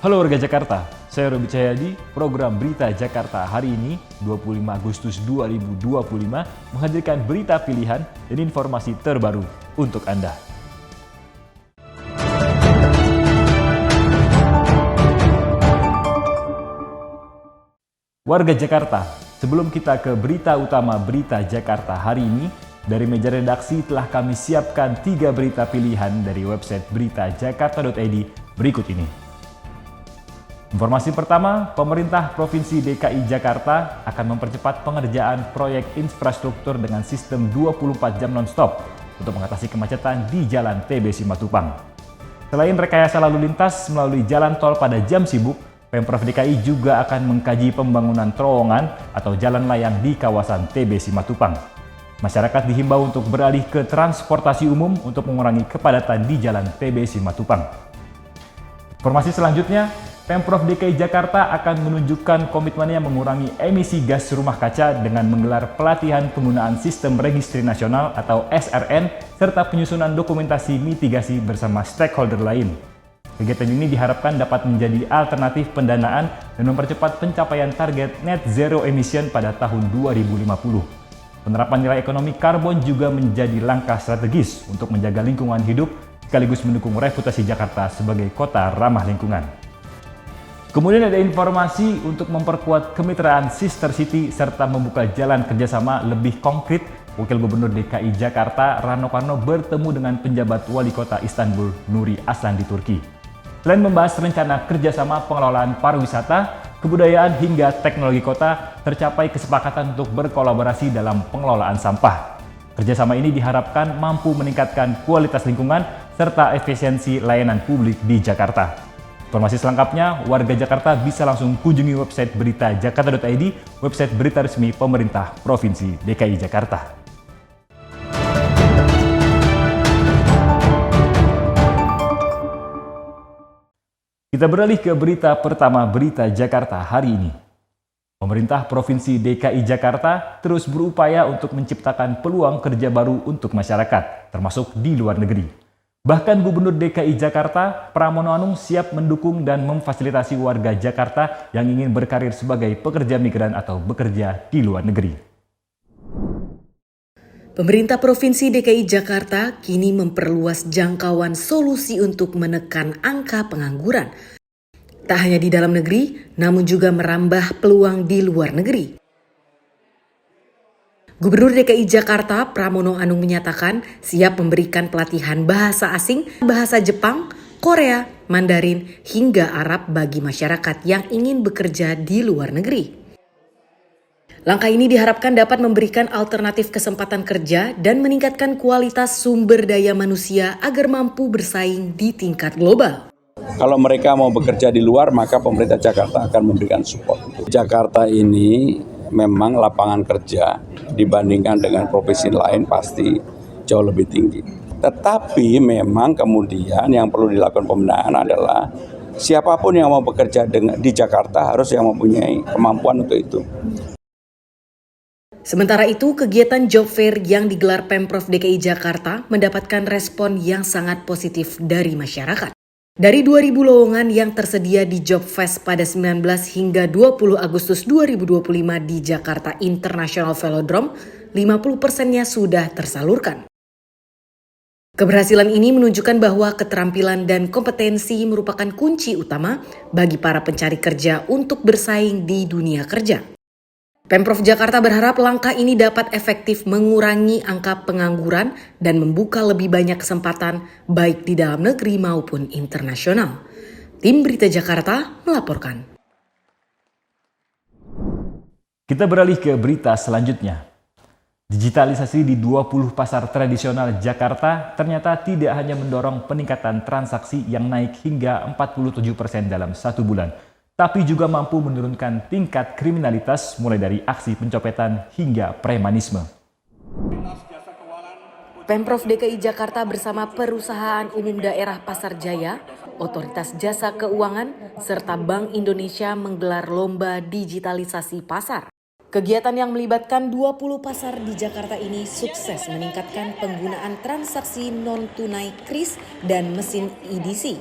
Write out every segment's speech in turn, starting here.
Halo warga Jakarta, saya Robi Cahyadi. Program Berita Jakarta hari ini, 25 Agustus 2025, menghadirkan berita pilihan dan informasi terbaru untuk Anda. Warga Jakarta, sebelum kita ke berita utama Berita Jakarta hari ini, dari meja redaksi telah kami siapkan 3 berita pilihan dari website beritajakarta.id berikut ini. Informasi pertama, pemerintah Provinsi DKI Jakarta akan mempercepat pengerjaan proyek infrastruktur dengan sistem 24 jam non-stop untuk mengatasi kemacetan di Jalan TB Simatupang. Selain rekayasa lalu lintas melalui jalan tol pada jam sibuk, Pemprov DKI juga akan mengkaji pembangunan terowongan atau jalan layang di kawasan TB Simatupang. Masyarakat dihimbau untuk beralih ke transportasi umum untuk mengurangi kepadatan di Jalan TB Simatupang. Informasi selanjutnya, Pemprov DKI Jakarta akan menunjukkan komitmennya mengurangi emisi gas rumah kaca dengan menggelar pelatihan penggunaan Sistem Registri Nasional atau SRN serta penyusunan dokumentasi mitigasi bersama stakeholder lain. Kegiatan ini diharapkan dapat menjadi alternatif pendanaan dan mempercepat pencapaian target net zero emission pada tahun 2050. Penerapan nilai ekonomi karbon juga menjadi langkah strategis untuk menjaga lingkungan hidup sekaligus mendukung reputasi Jakarta sebagai kota ramah lingkungan. Kemudian ada informasi untuk memperkuat kemitraan Sister City serta membuka jalan kerjasama lebih konkret. Wakil Gubernur DKI Jakarta Rano Karno bertemu dengan penjabat Wali Kota Istanbul Nuri Aslan di Turki. Selain membahas rencana kerjasama pengelolaan pariwisata, kebudayaan hingga teknologi kota, tercapai kesepakatan untuk berkolaborasi dalam pengelolaan sampah. Kerjasama ini diharapkan mampu meningkatkan kualitas lingkungan serta efisiensi layanan publik di Jakarta. Informasi selengkapnya, warga Jakarta bisa langsung kunjungi website beritajakarta.id, website berita resmi pemerintah Provinsi DKI Jakarta. Kita beralih ke berita pertama Berita Jakarta hari ini. Pemerintah Provinsi DKI Jakarta terus berupaya untuk menciptakan peluang kerja baru untuk masyarakat, termasuk di luar negeri. Bahkan Gubernur DKI Jakarta, Pramono Anung siap mendukung dan memfasilitasi warga Jakarta yang ingin berkarir sebagai pekerja migran atau bekerja di luar negeri. Pemerintah Provinsi DKI Jakarta kini memperluas jangkauan solusi untuk menekan angka pengangguran. Tak hanya di dalam negeri, namun juga merambah peluang di luar negeri. Gubernur DKI Jakarta Pramono Anung menyatakan siap memberikan pelatihan bahasa asing, bahasa Jepang, Korea, Mandarin, hingga Arab bagi masyarakat yang ingin bekerja di luar negeri. Langkah ini diharapkan dapat memberikan alternatif kesempatan kerja dan meningkatkan kualitas sumber daya manusia agar mampu bersaing di tingkat global. Kalau mereka mau bekerja di luar, maka pemerintah Jakarta akan memberikan support. Jakarta ini memang lapangan kerja dibandingkan dengan provinsi lain pasti jauh lebih tinggi. Tetapi memang kemudian yang perlu dilakukan pembenahan adalah siapapun yang mau bekerja di Jakarta harus yang mempunyai kemampuan untuk itu. Sementara itu, kegiatan job fair yang digelar Pemprov DKI Jakarta mendapatkan respon yang sangat positif dari masyarakat. Dari 2.000 lowongan yang tersedia di Job Fest pada 19 hingga 20 Agustus 2025 di Jakarta International Velodrome, 50%-nya sudah tersalurkan. Keberhasilan ini menunjukkan bahwa keterampilan dan kompetensi merupakan kunci utama bagi para pencari kerja untuk bersaing di dunia kerja. Pemprov Jakarta berharap langkah ini dapat efektif mengurangi angka pengangguran dan membuka lebih banyak kesempatan baik di dalam negeri maupun internasional. Tim Berita Jakarta melaporkan. Kita beralih ke berita selanjutnya. Digitalisasi di 20 pasar tradisional Jakarta ternyata tidak hanya mendorong peningkatan transaksi yang naik hingga 47% dalam 1 bulan, tapi juga mampu menurunkan tingkat kriminalitas mulai dari aksi pencopetan hingga premanisme. Pemprov DKI Jakarta bersama Perusahaan Umum Daerah Pasar Jaya, Otoritas Jasa Keuangan, serta Bank Indonesia menggelar lomba digitalisasi pasar. Kegiatan yang melibatkan 20 pasar di Jakarta ini sukses meningkatkan penggunaan transaksi non-tunai KRIS dan mesin EDC.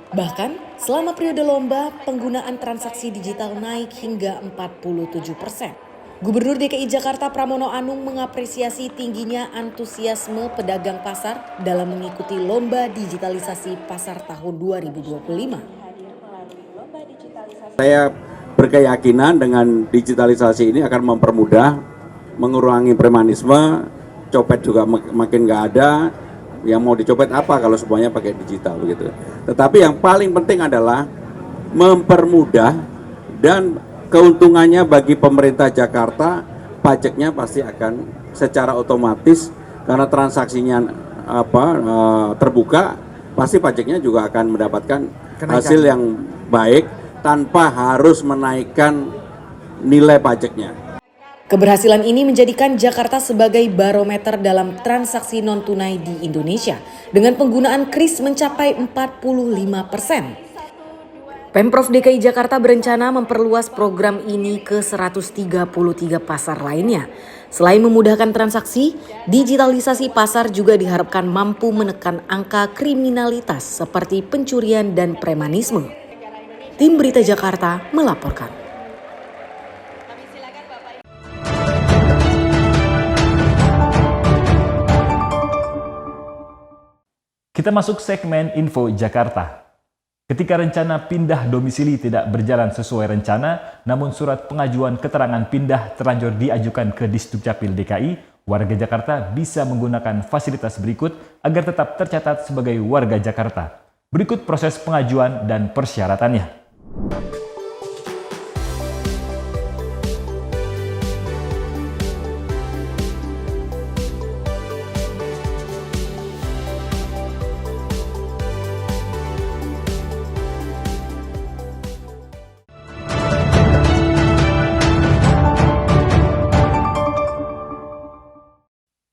Bahkan, selama periode lomba, penggunaan transaksi digital naik hingga 47%. Gubernur DKI Jakarta Pramono Anung mengapresiasi tingginya antusiasme pedagang pasar dalam mengikuti lomba digitalisasi pasar tahun 2025. Saya berkeyakinan dengan digitalisasi ini akan mempermudah, mengurangi premanisme, copet juga makin nggak ada. Yang mau dicopet apa kalau semuanya pakai digital begitu. Tetapi yang paling penting adalah mempermudah, dan keuntungannya bagi pemerintah Jakarta, pajaknya pasti akan secara otomatis karena transaksinya terbuka, pasti pajaknya juga akan mendapatkan hasil yang baik tanpa harus menaikkan nilai pajaknya. Keberhasilan ini menjadikan Jakarta sebagai barometer dalam transaksi non-tunai di Indonesia dengan penggunaan KRIS mencapai 45%. Pemprov DKI Jakarta berencana memperluas program ini ke 133 pasar lainnya. Selain memudahkan transaksi, digitalisasi pasar juga diharapkan mampu menekan angka kriminalitas seperti pencurian dan premanisme. Tim Berita Jakarta melaporkan. Kita masuk segmen Info Jakarta. Ketika rencana pindah domisili tidak berjalan sesuai rencana, namun surat pengajuan keterangan pindah terlanjur diajukan ke Disdukcapil DKI, warga Jakarta bisa menggunakan fasilitas berikut agar tetap tercatat sebagai warga Jakarta. Berikut proses pengajuan dan persyaratannya.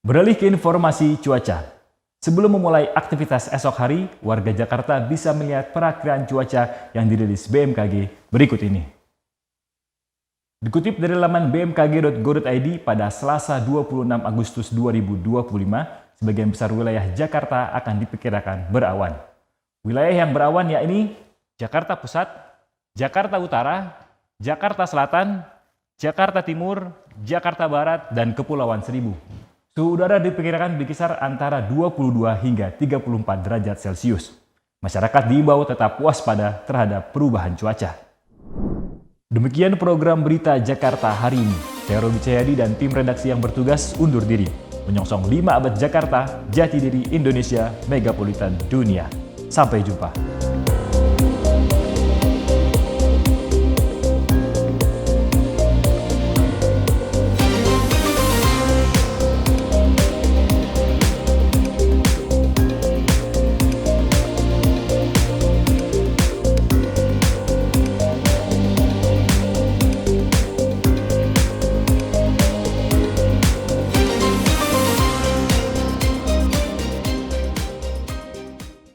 Beralih ke informasi cuaca. Sebelum memulai aktivitas esok hari, warga Jakarta bisa melihat perakiraan cuaca yang dirilis BMKG berikut ini. Dikutip dari laman bmkg.go.id pada Selasa 26 Agustus 2025, sebagian besar wilayah Jakarta akan diperkirakan berawan. Wilayah yang berawan yakni Jakarta Pusat, Jakarta Utara, Jakarta Selatan, Jakarta Timur, Jakarta Barat, dan Kepulauan Seribu. Suhu udara diperkirakan berkisar antara 22 hingga 34 derajat Celcius. Masyarakat diimbau tetap waspada terhadap perubahan cuaca. Demikian program Berita Jakarta hari ini. Saya Robi Cahyadi dan tim redaksi yang bertugas undur diri. Menyongsong 5 abad Jakarta, jati diri Indonesia, megapolitan dunia. Sampai jumpa.